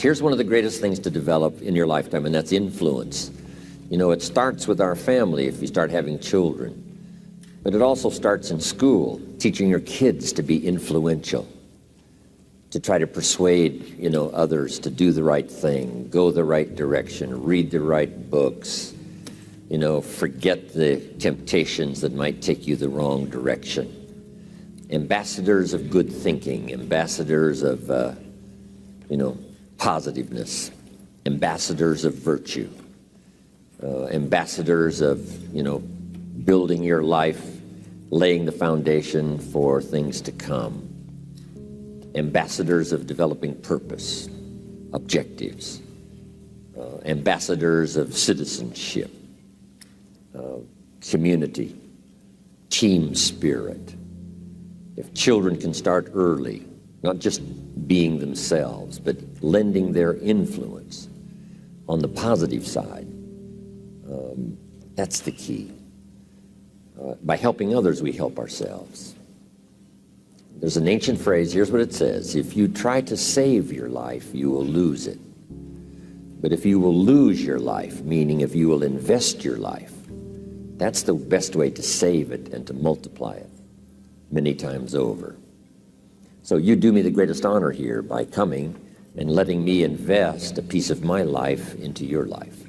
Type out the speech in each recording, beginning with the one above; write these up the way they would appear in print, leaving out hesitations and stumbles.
Here's one of the greatest things to develop in your lifetime, and that's influence. You know, it starts with our family if you start having children, but it also starts in school, teaching your kids to be influential, to try to persuade, you know, others to do the right thing, go the right direction, read the right books, you know, forget the temptations that might take you the wrong direction. Ambassadors of good thinking, ambassadors of, you know, positiveness, ambassadors of virtue, ambassadors of, you know, building your life, laying the foundation for things to come, ambassadors of developing purpose, objectives, ambassadors of citizenship, community, team spirit. If children can start early, not just being themselves, but lending their influence on the positive side, that's the key. By helping others, we help ourselves. There's an ancient phrase, here's what it says: if you try to save your life, you will lose it. But if you will lose your life, meaning if you will invest your life, that's the best way to save it and to multiply it many times over. So you do me the greatest honor here by coming and letting me invest a piece of my life into your life.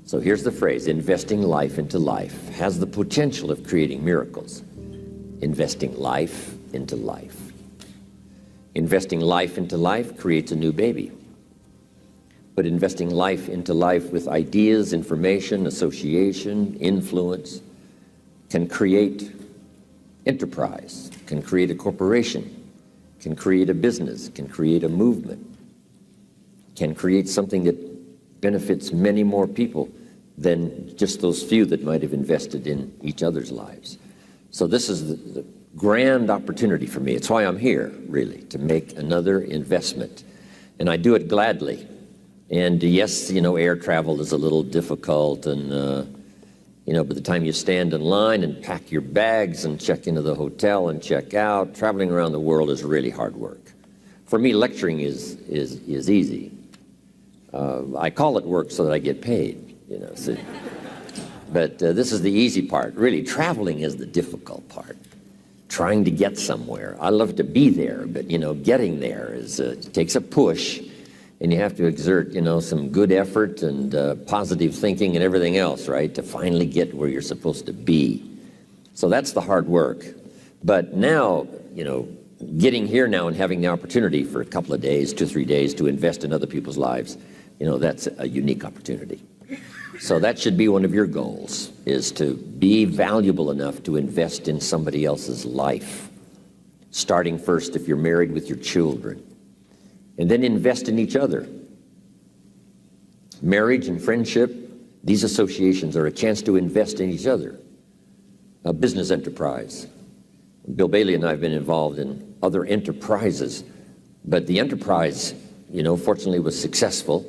So here's the phrase: investing life into life has the potential of creating miracles. Investing life into life. Investing life into life creates a new baby. But investing life into life with ideas, information, association, influence can create enterprise, can create a corporation, can create a business, can create a movement, can create something that benefits many more people than just those few that might have invested in each other's lives. So this is the grand opportunity for me. It's why I'm here, really, to make another investment. And I do it gladly. And yes, you know, air travel is a little difficult, and you know, by the time you stand in line and pack your bags and check into the hotel and check out, traveling around the world is really hard work. For me, lecturing is easy. I call it work so that I get paid, you know. So, but this is the easy part. Really, traveling is the difficult part. Trying to get somewhere. I love to be there, but you know, getting there takes a push. And you have to exert, you know, some good effort and positive thinking and everything else, right, to finally get where you're supposed to be. So that's the hard work. But now, you know, getting here now and having the opportunity for a couple of days, 2 or 3 days, to invest in other people's lives, you know, that's a unique opportunity. So that should be one of your goals, is to be valuable enough to invest in somebody else's life, starting first if you're married with your children. And then invest in each other. Marriage and friendship, these associations are a chance to invest in each other. A business enterprise. Bill Bailey and I have been involved in other enterprises, but the enterprise, you know, fortunately was successful,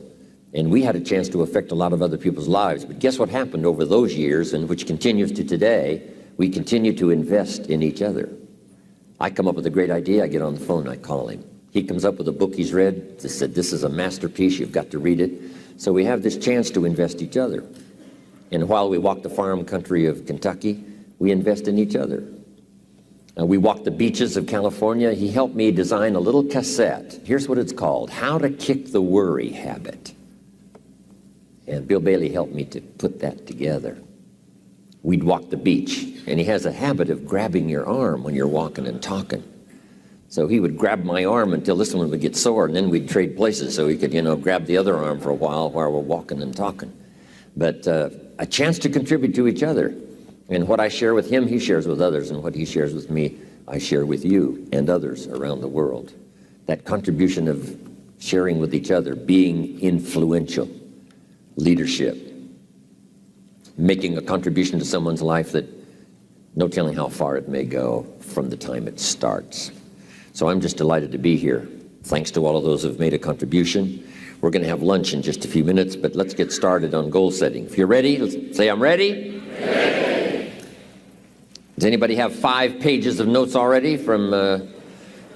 and we had a chance to affect a lot of other people's lives. But guess what happened over those years, and which continues to today? We continue to invest in each other. I come up with a great idea, I get on the phone, I call him. He comes up with a book he's read, he said, this is a masterpiece, you've got to read it. So we have this chance to invest each other. And while we walk the farm country of Kentucky, we invest in each other. We walk the beaches of California. He helped me design a little cassette. Here's what it's called: How to Kick the Worry Habit. And Bill Bailey helped me to put that together. We'd walk the beach, and he has a habit of grabbing your arm when you're walking and talking. So he would grab my arm until this one would get sore, and then we'd trade places so he could, you know, grab the other arm for a while we're walking and talking. But a chance to contribute to each other. And what I share with him, he shares with others, and what he shares with me, I share with you and others around the world. That contribution of sharing with each other, being influential, leadership, making a contribution to someone's life that no telling how far it may go from the time it starts. So I'm just delighted to be here. Thanks to all of those who've made a contribution. We're going to have lunch in just a few minutes, but let's get started on goal setting. If you're ready, let's say, I'm ready. Ready. Does anybody have 5 pages of notes already from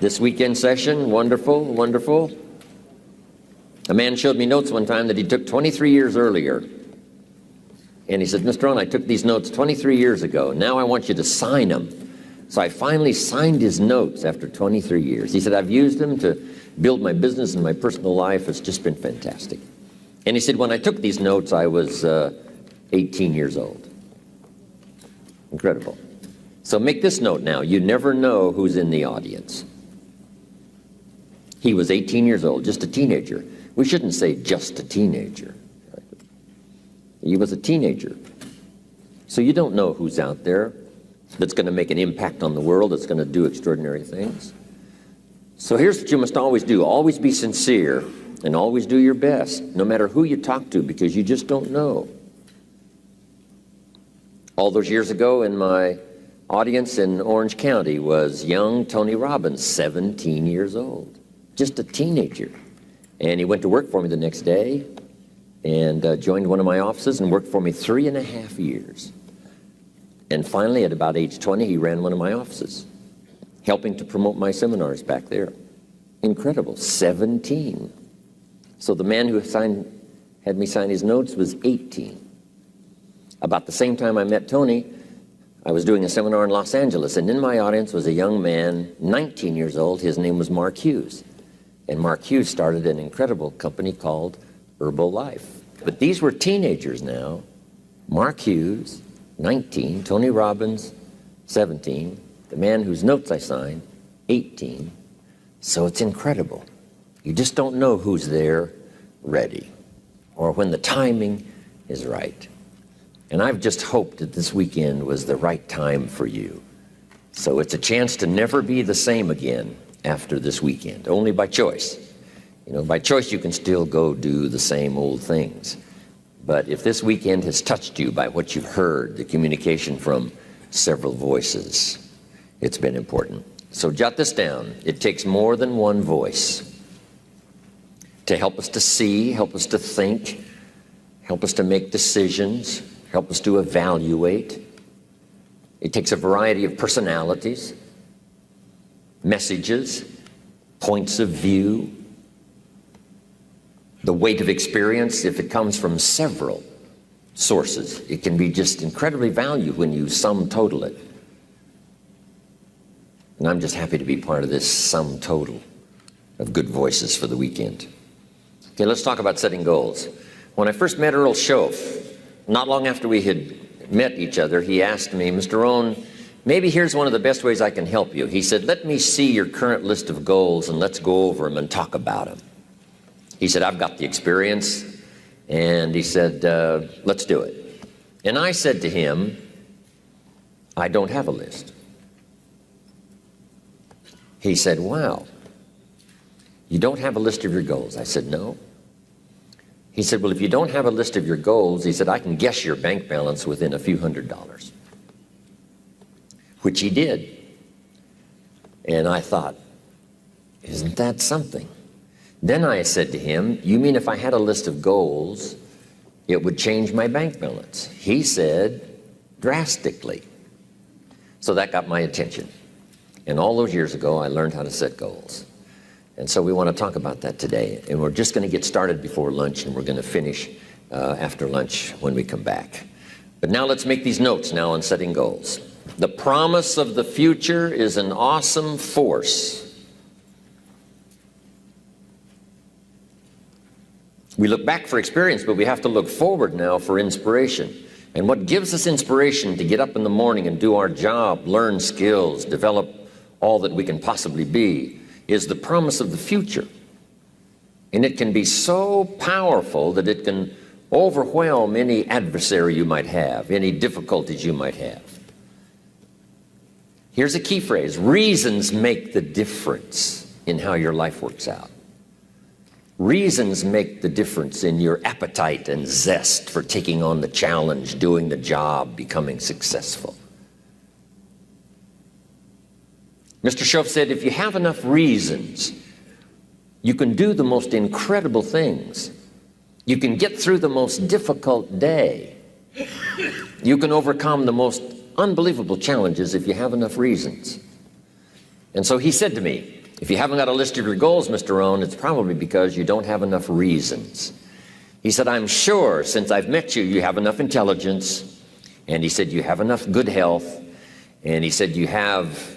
this weekend session? Wonderful, wonderful. A man showed me notes one time that he took 23 years earlier. And he said, Mr. Rohn, I took these notes 23 years ago. Now I want you to sign them. So I finally signed his notes after 23 years. He said, I've used them to build my business and my personal life. It's just been fantastic. And he said, when I took these notes, I was 18 years old. Incredible. So make this note now. You never know who's in the audience. He was 18 years old, just a teenager. We shouldn't say just a teenager. He was a teenager. So you don't know who's out there that's going to make an impact on the world, that's going to do extraordinary things. So here's what you must always do. Always be sincere and always do your best, no matter who you talk to, because you just don't know. All those years ago, in my audience in Orange County was young Tony Robbins, 17 years old, just a teenager. And he went to work for me the next day and joined one of my offices and worked for me 3.5 years. And finally, at about age 20, he ran one of my offices, helping to promote my seminars back there. Incredible, 17. So the man who had me sign his notes was 18. About the same time I met Tony, I was doing a seminar in Los Angeles, and in my audience was a young man, 19 years old. His name was Mark Hughes. And Mark Hughes started an incredible company called Herbalife. But these were teenagers now. Mark Hughes, 19, Tony Robbins, 17, the man whose notes I signed, 18. So it's incredible. You just don't know who's there ready or when the timing is right. And I've just hoped that this weekend was the right time for you. So it's a chance to never be the same again after this weekend, only by choice. You know, by choice you can still go do the same old things. But if this weekend has touched you by what you've heard, the communication from several voices, it's been important. So jot this down. It takes more than one voice to help us to see, help us to think, help us to make decisions, help us to evaluate. It takes a variety of personalities, messages, points of view, the weight of experience. If it comes from several sources, it can be just incredibly valuable when you sum total it. And I'm just happy to be part of this sum total of good voices for the weekend. Okay, let's talk about setting goals. When I first met Earl Schoaf, not long after we had met each other, he asked me, Mr. Rohn, maybe here's one of the best ways I can help you. He said, let me see your current list of goals and let's go over them and talk about them. He said, I've got the experience. And he said, let's do it. And I said to him, I don't have a list. He said, wow, you don't have a list of your goals? I said, no. He said, well, if you don't have a list of your goals, he said, I can guess your bank balance within a few $100s, which he did. And I thought, isn't that something? Then I said to him, you mean if I had a list of goals, it would change my bank balance? He said, drastically. So that got my attention. And all those years ago, I learned how to set goals. And so we want to talk about that today. And we're just going to get started before lunch, and we're going to finish after lunch when we come back. But now let's make these notes now on setting goals. The promise of the future is an awesome force. We look back for experience, but we have to look forward now for inspiration. And what gives us inspiration to get up in the morning and do our job, learn skills, develop all that we can possibly be, is the promise of the future. And it can be so powerful that it can overwhelm any adversary you might have, any difficulties you might have. Here's a key phrase: reasons make the difference in how your life works out. Reasons make the difference in your appetite and zest for taking on the challenge, doing the job, becoming successful. Mr. Schoaf said, if you have enough reasons, you can do the most incredible things. You can get through the most difficult day. You can overcome the most unbelievable challenges if you have enough reasons. And so he said to me, If you haven't got a list of your goals, Mr. Rohn, it's probably because you don't have enough reasons. He said, I'm sure since I've met you, you have enough intelligence. And he said, you have enough good health. And he said, you have,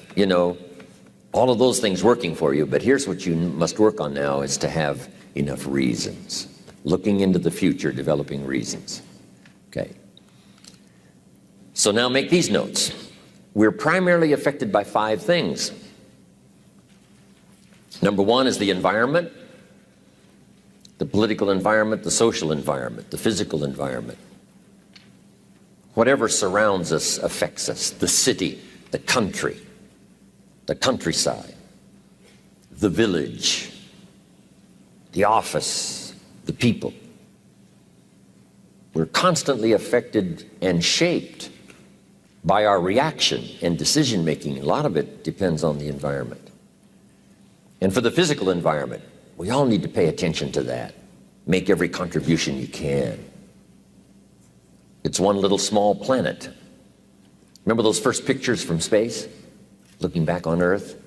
all of those things working for you. But here's what you must work on now is to have enough reasons. Looking into the future, developing reasons. Okay. So now make these notes. We're primarily affected by 5 things. Number 1 is the environment, the political environment, the social environment, the physical environment. Whatever surrounds us affects us. The city, the country, the countryside, the village, the office, the people. We're constantly affected and shaped by our reaction and decision making. A lot of it depends on the environment. And for the physical environment, we all need to pay attention to that. Make every contribution you can. It's one little small planet. Remember those first pictures from space? Looking back on Earth?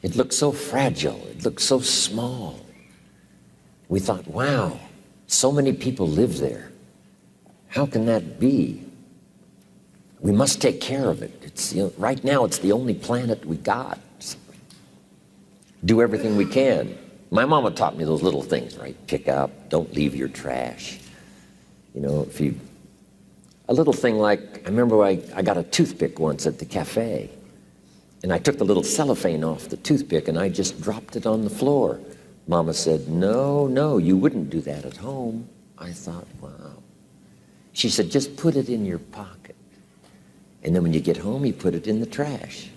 It looked so fragile. It looked so small. We thought, wow, so many people live there. How can that be? We must take care of it. It's, right now, it's the only planet we got. Do everything we can. My mama taught me those little things, right? Pick up, don't leave your trash. A little thing like, I remember I got a toothpick once at the cafe, and I took the little cellophane off the toothpick and I just dropped it on the floor. Mama said, no, you wouldn't do that at home. I thought, wow. She said, just put it in your pocket. And then when you get home, you put it in the trash.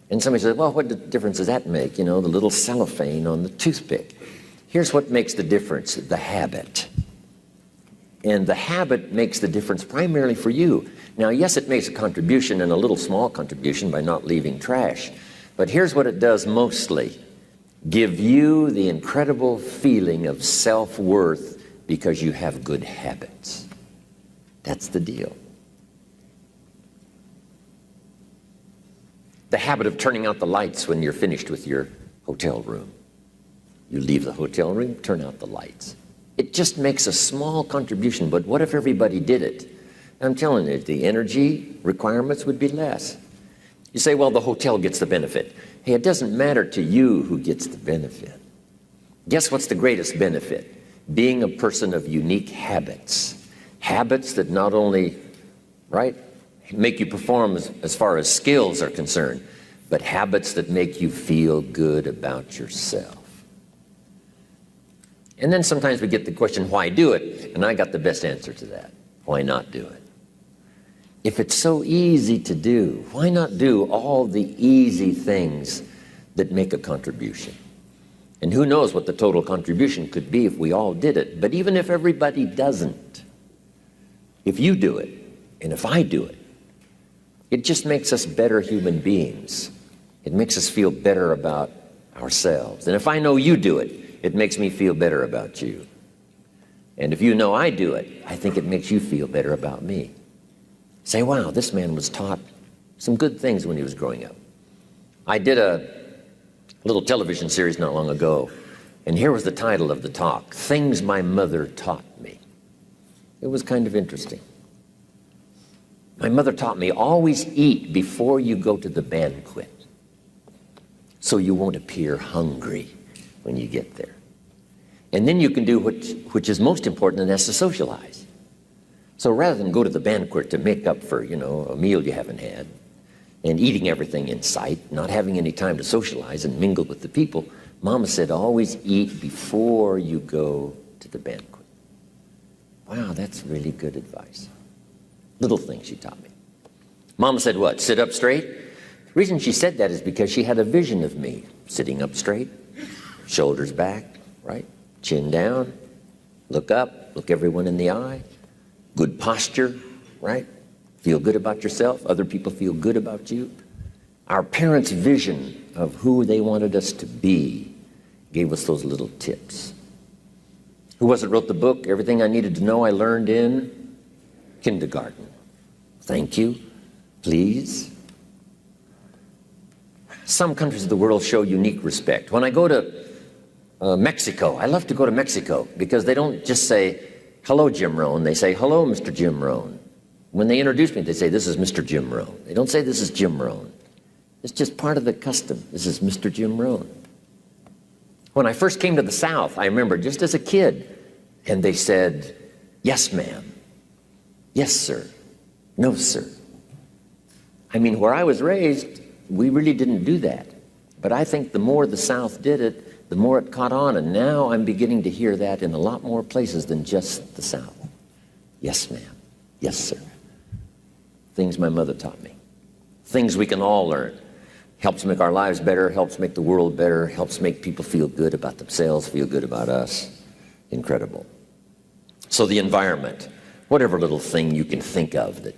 And somebody said, well, what difference does that make? The little cellophane on the toothpick. Here's what makes the difference, the habit. And the habit makes the difference primarily for you. Now, yes, it makes a contribution, and a little small contribution by not leaving trash. But here's what it does mostly. Give you the incredible feeling of self-worth because you have good habits. That's the deal. The habit of turning out the lights when you're finished with your hotel room. You leave the hotel room, turn out the lights. It just makes a small contribution, but what if everybody did it? I'm telling you, the energy requirements would be less. You say, well, the hotel gets the benefit. Hey, it doesn't matter to you who gets the benefit. Guess what's the greatest benefit? Being a person of unique habits. Habits that not only, make you perform as far as skills are concerned, but habits that make you feel good about yourself. And then sometimes we get the question, why do it? And I got the best answer to that. Why not do it? If it's so easy to do, why not do all the easy things that make a contribution? And who knows what the total contribution could be if we all did it. But even if everybody doesn't, if you do it, and if I do it, it just makes us better human beings. It makes us feel better about ourselves. And if I know you do it, it makes me feel better about you. And if you know I do it, I think it makes you feel better about me. Say, wow, this man was taught some good things when he was growing up. I did a little television series not long ago, and here was the title of the talk, Things My Mother Taught Me. It was kind of interesting. My mother taught me, always eat before you go to the banquet, so you won't appear hungry when you get there. And then you can do which is most important, and that's to socialize. So rather than go to the banquet to make up for, a meal you haven't had, and eating everything in sight, not having any time to socialize and mingle with the people, Mama said, always eat before you go to the banquet. Wow, that's really good advice. Little things she taught me. Mama said what? Sit up straight? The reason she said that is because she had a vision of me sitting up straight, shoulders back, chin down, look up, look everyone in the eye, good posture, feel good about yourself, other people feel good about you. Our parents' vision of who they wanted us to be gave us those little tips. Who was it wrote the book, Everything I Needed to Know I Learned in Kindergarten? Thank you, please. Some countries of the world show unique respect. When I go to Mexico, I love to go to Mexico because they don't just say, hello, Jim Rohn. They say, hello, Mr. Jim Rohn. When they introduce me, they say, this is Mr. Jim Rohn. They don't say, this is Jim Rohn. It's just part of the custom. This is Mr. Jim Rohn. When I first came to the South, I remember just as a kid, and they said, yes, ma'am. Yes, sir. No, sir. I mean, where I was raised, we really didn't do that. But I think the more the South did it, the more it caught on. And now I'm beginning to hear that in a lot more places than just the South. Yes, ma'am. Yes, sir. Things my mother taught me. Things we can all learn. Helps make our lives better, helps make the world better, helps make people feel good about themselves, feel good about us. Incredible. So the environment, whatever little thing you can think of that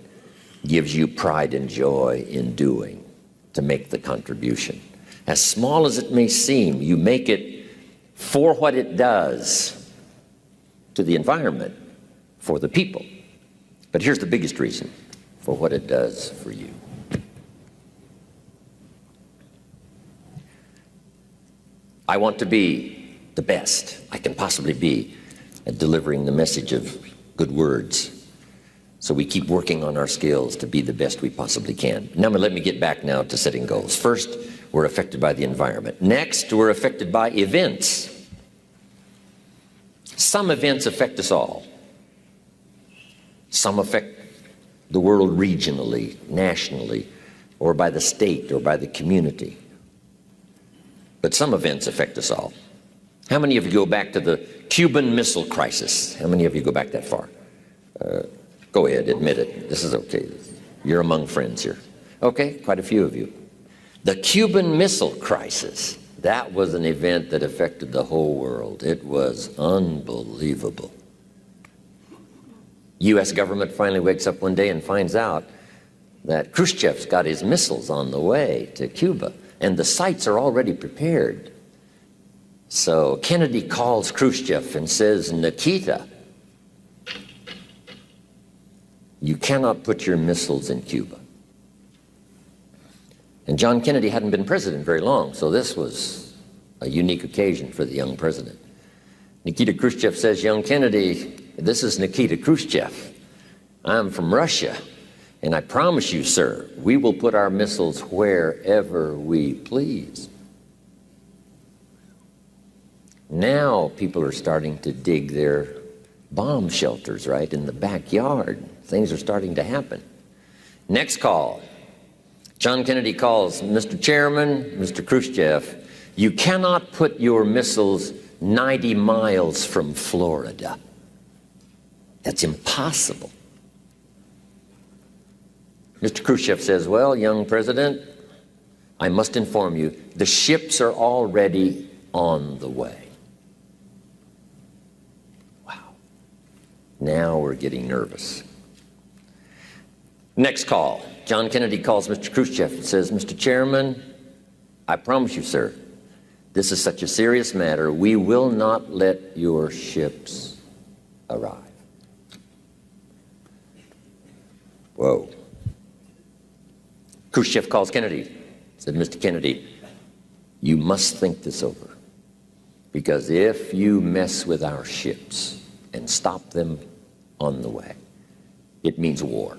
gives you pride and joy in doing to make the contribution. As small as it may seem, you make it for what it does to the environment, for the people. But here's the biggest reason, for what it does for you. I want to be the best I can possibly be at delivering the message of good words. So we keep working on our skills to be the best we possibly can. Now let me get back now to setting goals. First, we're affected by the environment. Next, we're affected by events. Some events affect us all. Some affect the world regionally, nationally, or by the state or by the community. But some events affect us all. How many of you go back to the Cuban Missile Crisis? How many of you go back that far? Go ahead, admit it. This is okay. You're among friends here. Okay, quite a few of you. The Cuban Missile Crisis, that was an event that affected the whole world. It was unbelievable. U.S. government finally wakes up one day and finds out that Khrushchev's got his missiles on the way to Cuba. And the sites are already prepared. So Kennedy calls Khrushchev and says, Nikita, you cannot put your missiles in Cuba. And John Kennedy hadn't been president very long, so this was a unique occasion for the young president. Nikita Khrushchev says, young Kennedy, this is Nikita Khrushchev. I'm from Russia. And I promise you, sir, we will put our missiles wherever we please. Now people are starting to dig their bomb shelters, right, in the backyard. Things are starting to happen. Next call. John Kennedy calls, Mr. Chairman, Mr. Khrushchev, you cannot put your missiles 90 miles from Florida. That's impossible. Mr. Khrushchev says, well, young president, I must inform you, the ships are already on the way. Wow. Now we're getting nervous. Next call. John Kennedy calls Mr. Khrushchev and says, Mr. Chairman, I promise you, sir, this is such a serious matter, we will not let your ships arrive. Whoa. Khrushchev calls Kennedy, said, Mr. Kennedy, you must think this over, because if you mess with our ships and stop them on the way, it means war.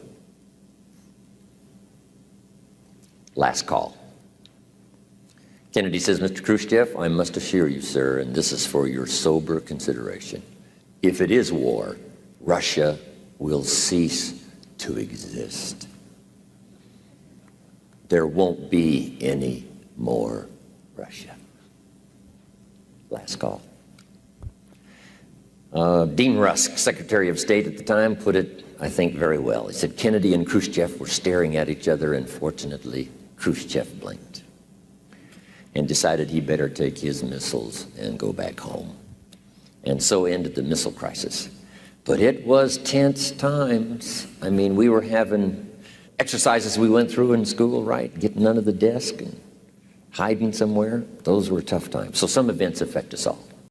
Last call. Kennedy says, Mr. Khrushchev, I must assure you, sir, and this is for your sober consideration, if it is war, Russia will cease to exist. There won't be any more Russia. Last call. Dean Rusk, Secretary of State at the time, put it, I think, very well. He said Kennedy and Khrushchev were staring at each other, and fortunately, Khrushchev blinked and decided he better take his missiles and go back home. And so ended the missile crisis. But it was tense times. I mean, we were having exercises we went through in school, right? Getting under the desk and hiding somewhere. Those were tough times. So some events affect us all.